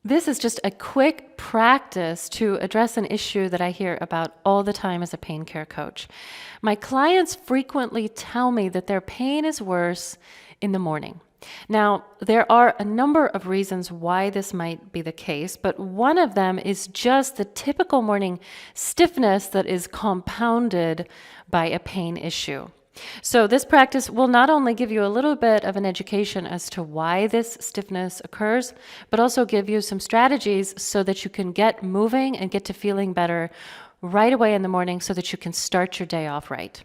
This is just a quick practice to address an issue that I hear about all the time as a pain care coach. My clients frequently tell me that their pain is worse in the morning. Now, there are a number of reasons why this might be the case, but one of them is just the typical morning stiffness that is compounded by a pain issue. So this practice will not only give you a little bit of an education as to why this stiffness occurs, but also give you some strategies so that you can get moving and get to feeling better right away in the morning so that you can start your day off right.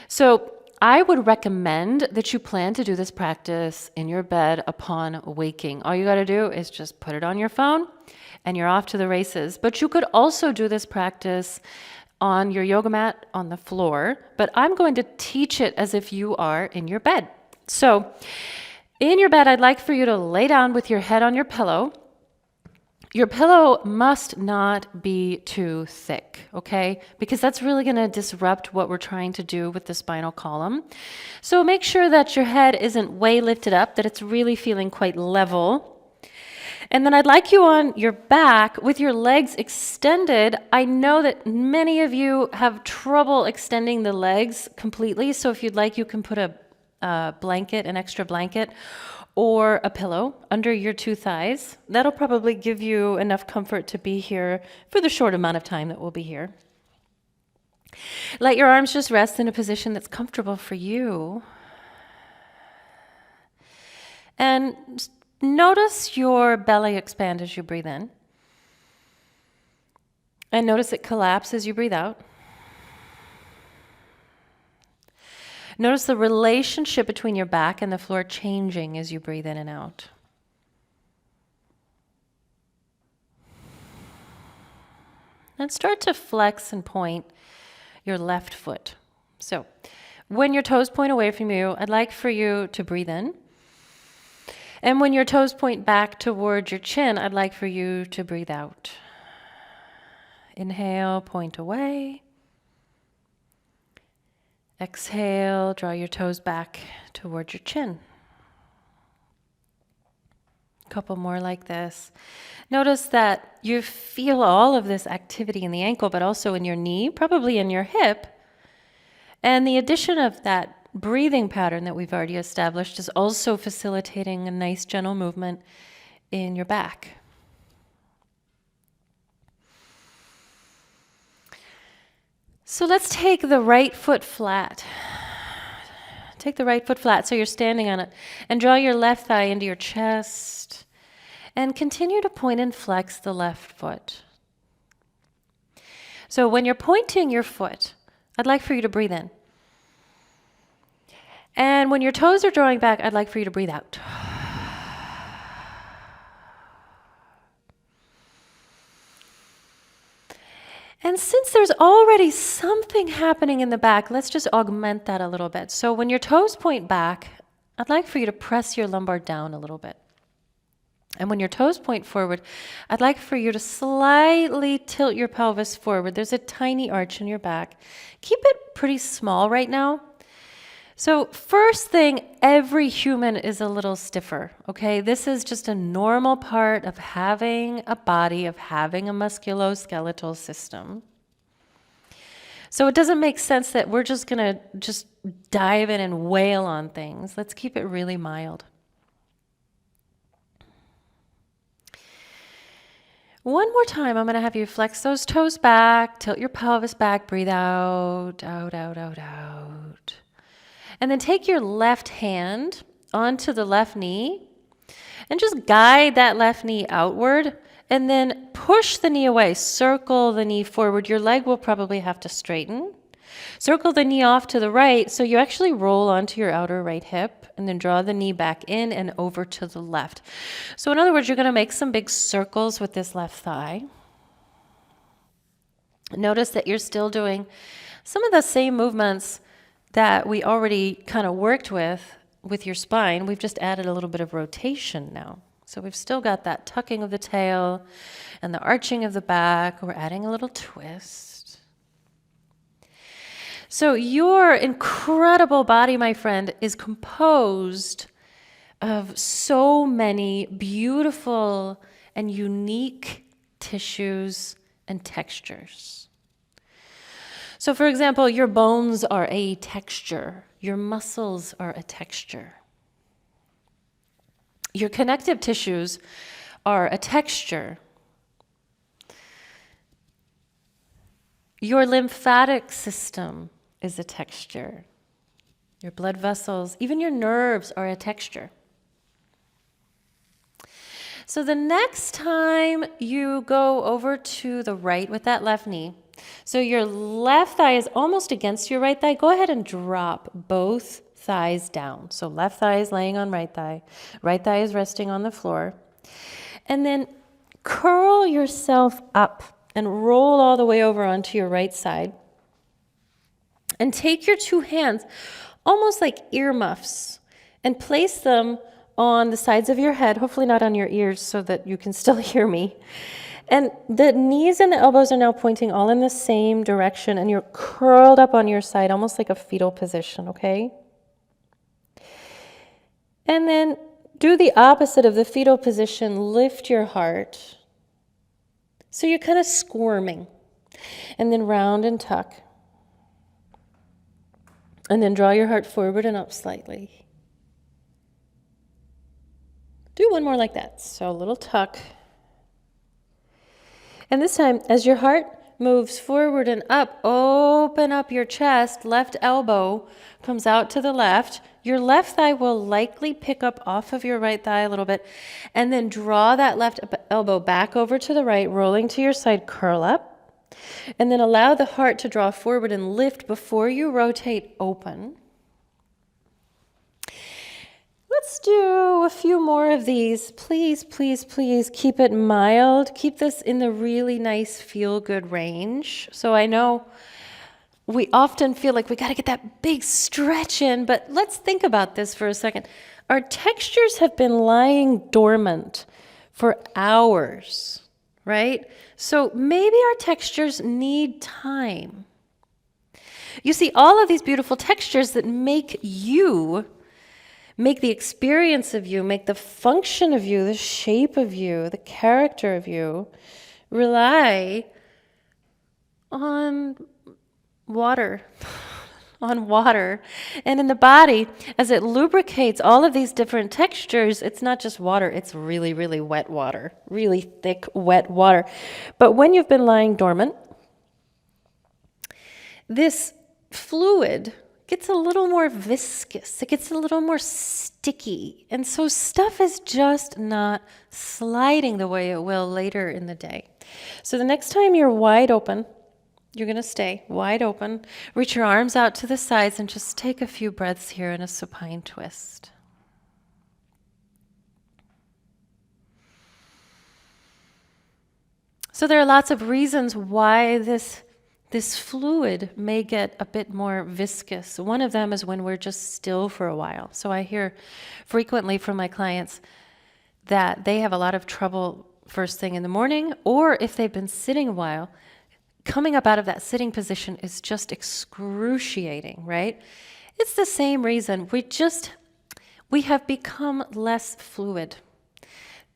So I would recommend that you plan to do this practice in your bed upon waking. All you got to do is just put it on your phone and you're off to the races. But you could also do this practice on your yoga mat on the floor, but I'm going to teach it as if you are in your bed. So in your bed, I'd like for you to lay down with your head on your pillow. Your pillow must not be too thick, okay? Because that's really going to disrupt what we're trying to do with the spinal column. So make sure that your head isn't way lifted up, that it's really feeling quite level. And then I'd like you on your back with your legs extended. I know that many of you have trouble extending the legs completely. So if you'd like, you can put a blanket, an extra blanket, or a pillow under your two thighs. That'll probably give you enough comfort to be here for the short amount of time that we'll be here. Let your arms just rest in a position that's comfortable for you. And notice your belly expand as you breathe in. And notice it collapse as you breathe out. Notice the relationship between your back and the floor changing as you breathe in and out. And start to flex and point your left foot. So when your toes point away from you, I'd like for you to breathe in. And when your toes point back toward your chin, I'd like for you to breathe out. Inhale, point away. Exhale, draw your toes back toward your chin. A couple more like this. Notice that you feel all of this activity in the ankle, but also in your knee, probably in your hip. And the addition of that breathing pattern that we've already established is also facilitating a nice gentle movement in your back. So let's take the right foot flat. Take the right foot flat so you're standing on it and draw your left thigh into your chest and continue to point and flex the left foot. So when you're pointing your foot, I'd like for you to breathe in. And when your toes are drawing back, I'd like for you to breathe out. And since there's already something happening in the back, let's just augment that a little bit. So when your toes point back, I'd like for you to press your lumbar down a little bit. And when your toes point forward, I'd like for you to slightly tilt your pelvis forward. There's a tiny arch in your back. Keep it pretty small right now. So first thing, every human is a little stiffer, okay? This is just a normal part of having a body, of having a musculoskeletal system. So it doesn't make sense that we're just gonna dive in and wail on things. Let's keep it really mild. One more time, I'm gonna have you flex those toes back, tilt your pelvis back, breathe out, out, out, out, out. And then take your left hand onto the left knee and just guide that left knee outward and then push the knee away. Circle the knee forward. Your leg will probably have to straighten. Circle the knee off to the right so you actually roll onto your outer right hip and then draw the knee back in and over to the left. So in other words, you're going to make some big circles with this left thigh. Notice that you're still doing some of the same movements that we already kind of worked with your spine. We've just added a little bit of rotation now. So we've still got that tucking of the tail and the arching of the back. We're adding a little twist. So your incredible body, my friend, is composed of so many beautiful and unique tissues and textures. So for example, your bones are a texture. Your muscles are a texture. Your connective tissues are a texture. Your lymphatic system is a texture. Your blood vessels, even your nerves are a texture. So the next time you go over to the right with that left knee, so your left thigh is almost against your right thigh, go ahead and drop both thighs down. So left thigh is laying on right thigh is resting on the floor. And then curl yourself up and roll all the way over onto your right side. And take your two hands, almost like earmuffs, and place them on the sides of your head, hopefully not on your ears so that you can still hear me. And the knees and the elbows are now pointing all in the same direction, and you're curled up on your side, almost like a fetal position, okay? And then do the opposite of the fetal position. Lift your heart. So you're kind of squirming. And then round and tuck. And then draw your heart forward and up slightly. Do one more like that. So a little tuck. And this time, as your heart moves forward and up, open up your chest. Left elbow comes out to the left. Your left thigh will likely pick up off of your right thigh a little bit. And then draw that left elbow back over to the right, rolling to your side, curl up. And then allow the heart to draw forward and lift before you rotate open. Let's do a few more of these. Please, please, please keep it mild. Keep this in the really nice feel-good range. So I know we often feel like we got to get that big stretch in, but let's think about this for a second. Our textures have been lying dormant for hours, right? So maybe our textures need time. You see, all of these beautiful textures that make you, make the experience of you, make the function of you, the shape of you, the character of you, rely on water. On water. And in the body, as it lubricates all of these different textures, it's not just water, it's really, really wet water, really thick, wet water. But when you've been lying dormant, this fluid gets a little more viscous, it gets a little more sticky. And so stuff is just not sliding the way it will later in the day. So the next time you're wide open, you're going to stay wide open. Reach your arms out to the sides and just take a few breaths here in a supine twist. So there are lots of reasons why this fluid may get a bit more viscous. One of them is when we're just still for a while. So I hear frequently from my clients that they have a lot of trouble first thing in the morning, or if they've been sitting a while, coming up out of that sitting position is just excruciating, right? It's the same reason. We have become less fluid.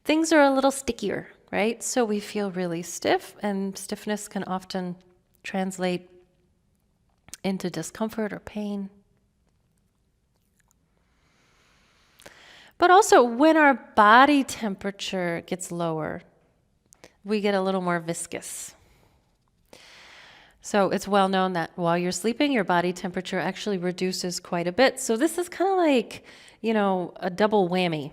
Things are a little stickier, right? So we feel really stiff, and stiffness can often translate into discomfort or pain. But also when our body temperature gets lower, we get a little more viscous. So it's well known that while you're sleeping, your body temperature actually reduces quite a bit. So this is kind of like, a double whammy.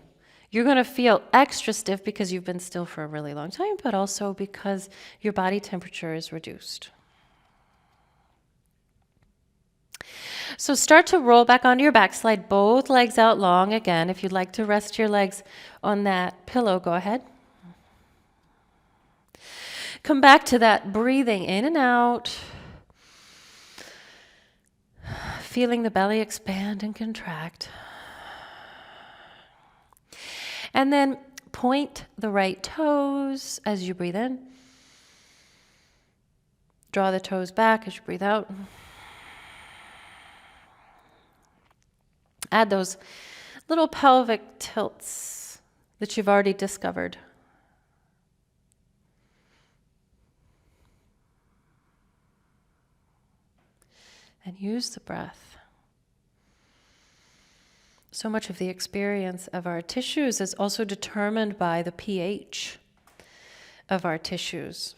You're going to feel extra stiff because you've been still for a really long time, but also because your body temperature is reduced. So start to roll back onto your back. Slide both legs out long again. If you'd like to rest your legs on that pillow, go ahead. Come back to that breathing in and out. Feeling the belly expand and contract. And then point the right toes as you breathe in. Draw the toes back as you breathe out. Add those little pelvic tilts that you've already discovered. and use the breath. So much of the experience of our tissues is also determined by the pH of our tissues.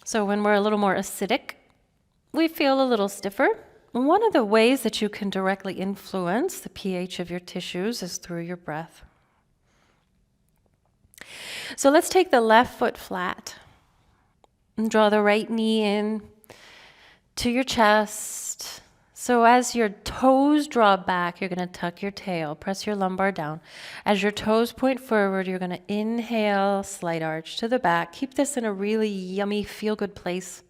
So when we're a little more acidic, we feel a little stiffer. One of the ways that you can directly influence the pH of your tissues is through your breath. So let's take the left foot flat and draw the right knee in to your chest. So as your toes draw back, you're going to tuck your tail, press your lumbar down. As your toes point forward, you're going to inhale, slight arch to the back. Keep this in a really yummy, feel-good place.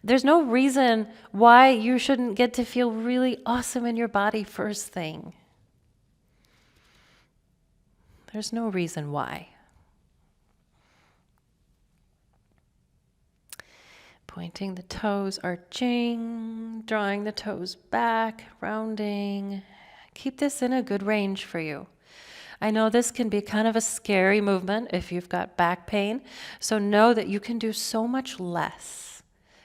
There's no reason why you shouldn't get to feel really awesome in your body first thing. There's no reason why. Pointing the toes, arching, drawing the toes back, rounding. Keep this in a good range for you. I know this can be kind of a scary movement if you've got back pain, so know that you can do so much less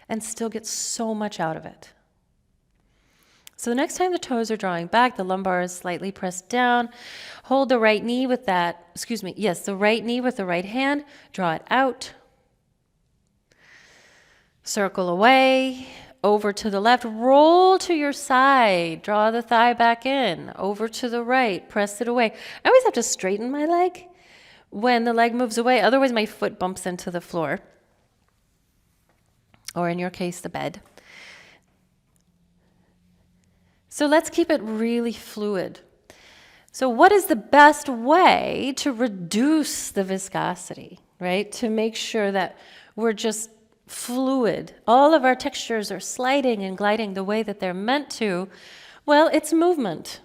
and still get so much out of it. So the next time the toes are drawing back, the lumbar is slightly pressed down. Hold the right knee with the right knee with the right hand. Draw it out. Circle away, over to the left, roll to your side, draw the thigh back in, over to the right, press it away. I always have to straighten my leg when the leg moves away, otherwise my foot bumps into the floor, or in your case, the bed. So let's keep it really fluid. So what is the best way to reduce the viscosity, right? To make sure that we're just fluid. All of our textures are sliding and gliding the way that they're meant to. Well, it's movement.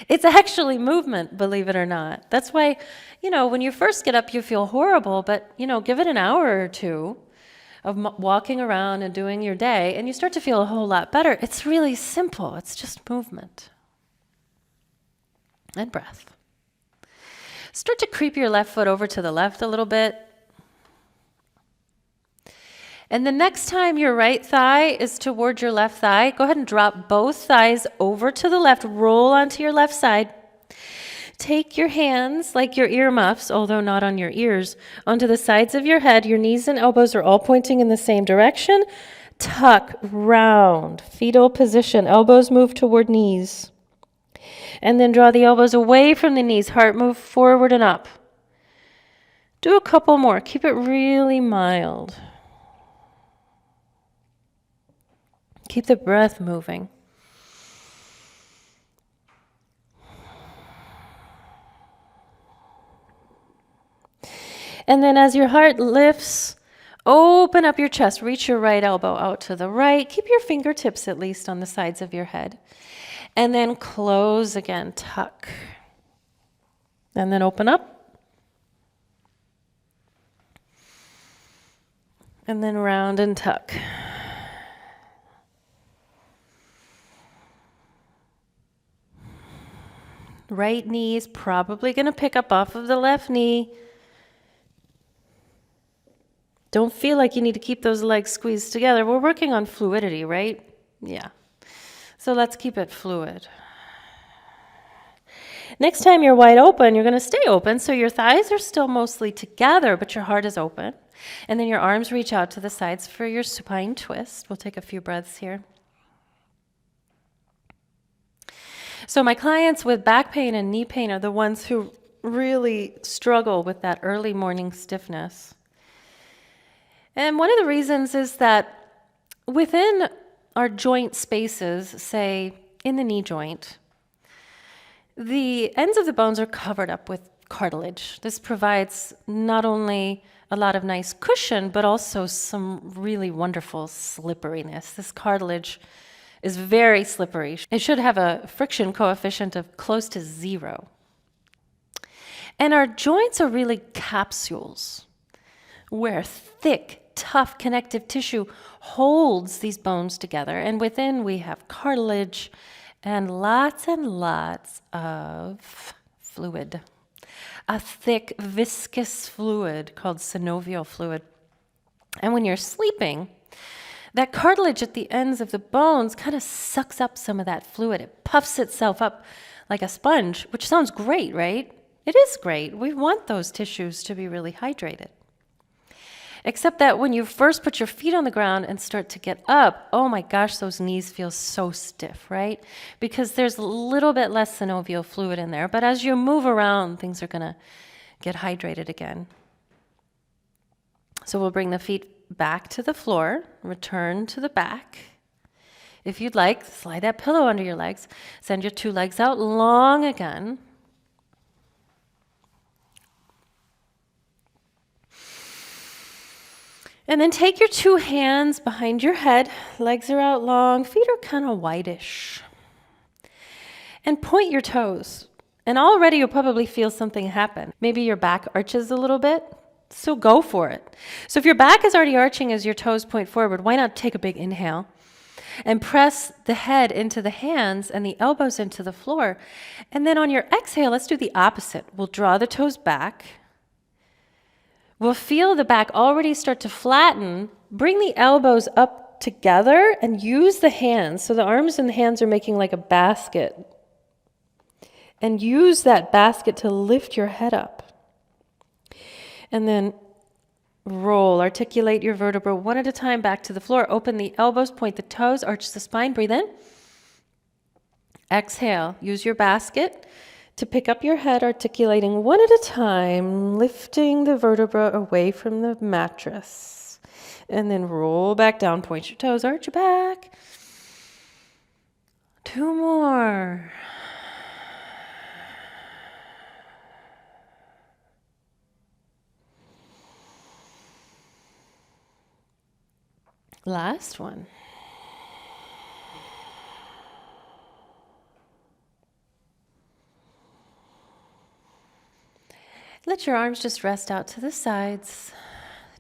It's actually movement, believe it or not. That's why, when you first get up, you feel horrible, but, give it an hour or two of walking around and doing your day, and you start to feel a whole lot better. It's really simple. It's just movement and breath. Start to creep your left foot over to the left a little bit. And the next time your right thigh is toward your left thigh, go ahead and drop both thighs over to the left, roll onto your left side. Take your hands, like your earmuffs, although not on your ears, onto the sides of your head. Your knees and elbows are all pointing in the same direction. Tuck, round, fetal position. Elbows move toward knees. And then draw the elbows away from the knees. Heart move forward and up. Do a couple more. Keep it really mild. Keep the breath moving. And then as your heart lifts, open up your chest. Reach your right elbow out to the right. Keep your fingertips at least on the sides of your head. And then close again, tuck. And then open up. And then round and tuck. Right knee is probably going to pick up off of the left knee. Don't feel like you need to keep those legs squeezed together. We're working on fluidity, right? Yeah. So let's keep it fluid. Next time you're wide open, you're going to stay open. So your thighs are still mostly together, but your heart is open. And then your arms reach out to the sides for your supine twist. We'll take a few breaths here. So my clients with back pain and knee pain are the ones who really struggle with that early morning stiffness. And one of the reasons is that within our joint spaces, say in the knee joint, the ends of the bones are covered up with cartilage. This provides not only a lot of nice cushion, but also some really wonderful slipperiness. This cartilage is very slippery. It should have a friction coefficient of close to 0. And our joints are really capsules where thick, tough connective tissue holds these bones together. And within we have cartilage and lots of fluid. A thick, viscous fluid called synovial fluid. And when you're sleeping, That cartilage at the ends of the bones kind of sucks up some of that fluid. It puffs itself up like a sponge, which sounds great, right? It is great. We want those tissues to be really hydrated. Except that when you first put your feet on the ground and start to get up, oh my gosh, those knees feel so stiff, right? Because there's a little bit less synovial fluid in there. But as you move around, things are going to get hydrated again. So we'll bring the feet back to the floor, return to the back. If you'd like, slide that pillow under your legs. Send your two legs out long again. And then take your two hands behind your head. Legs are out long, feet are kind of whitish. And point your toes. And already you'll probably feel something happen. Maybe your back arches a little bit. So go for it. So if your back is already arching as your toes point forward, why not take a big inhale and press the head into the hands and the elbows into the floor. And then on your exhale, let's do the opposite. We'll draw the toes back. We'll feel the back already start to flatten. Bring the elbows up together and use the hands. So the arms and the hands are making like a basket. And use that basket to lift your head up. And then roll, articulate your vertebra one at a time back to the floor. Open the elbows, point the toes, arch the spine, breathe in. Exhale, use your basket to pick up your head, articulating one at a time, lifting the vertebra away from the mattress. And then roll back down, point your toes, arch your back. Two more. Last one. Let your arms just rest out to the sides.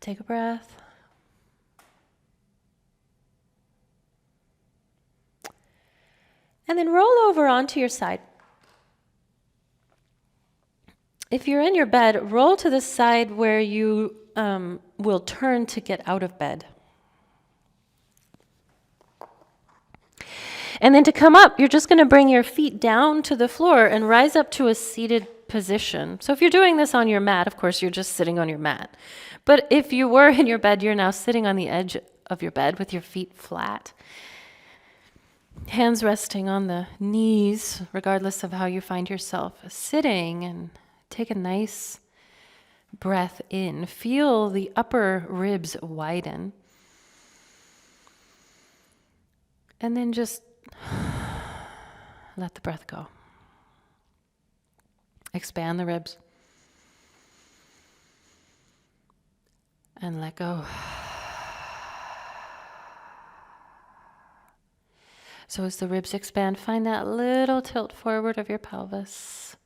Take a breath. And then roll over onto your side. If you're in your bed, roll to the side where you will turn to get out of bed. And then to come up, you're just going to bring your feet down to the floor and rise up to a seated position. So if you're doing this on your mat, of course, you're just sitting on your mat. But if you were in your bed, you're now sitting on the edge of your bed with your feet flat. Hands resting on the knees, regardless of how you find yourself sitting, and take a nice breath in. Feel the upper ribs widen. And then just let the breath go. Expand the ribs. And let go. So as the ribs expand, find that little tilt forward of your pelvis.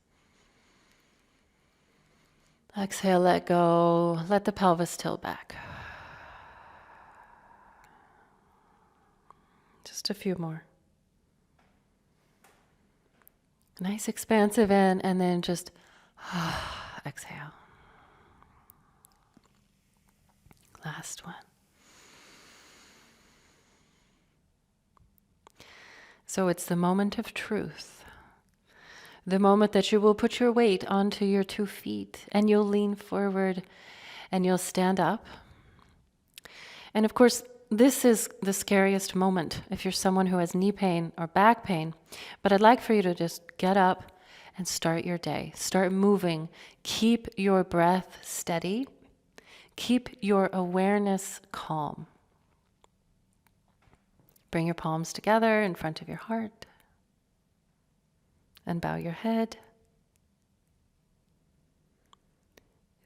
Exhale, let go. Let the pelvis tilt back. Just a few more. Nice expansive in, and then just exhale. Last one. So it's the moment of truth. The moment that you will put your weight onto your 2 feet, and you'll lean forward, and you'll stand up. And of course, this is the scariest moment if you're someone who has knee pain or back pain. But I'd like for you to just get up and start your day. Start moving. Keep your breath steady. Keep your awareness calm. Bring your palms together in front of your heart. And bow your head.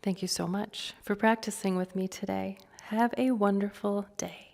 Thank you so much for practicing with me today. Have a wonderful day.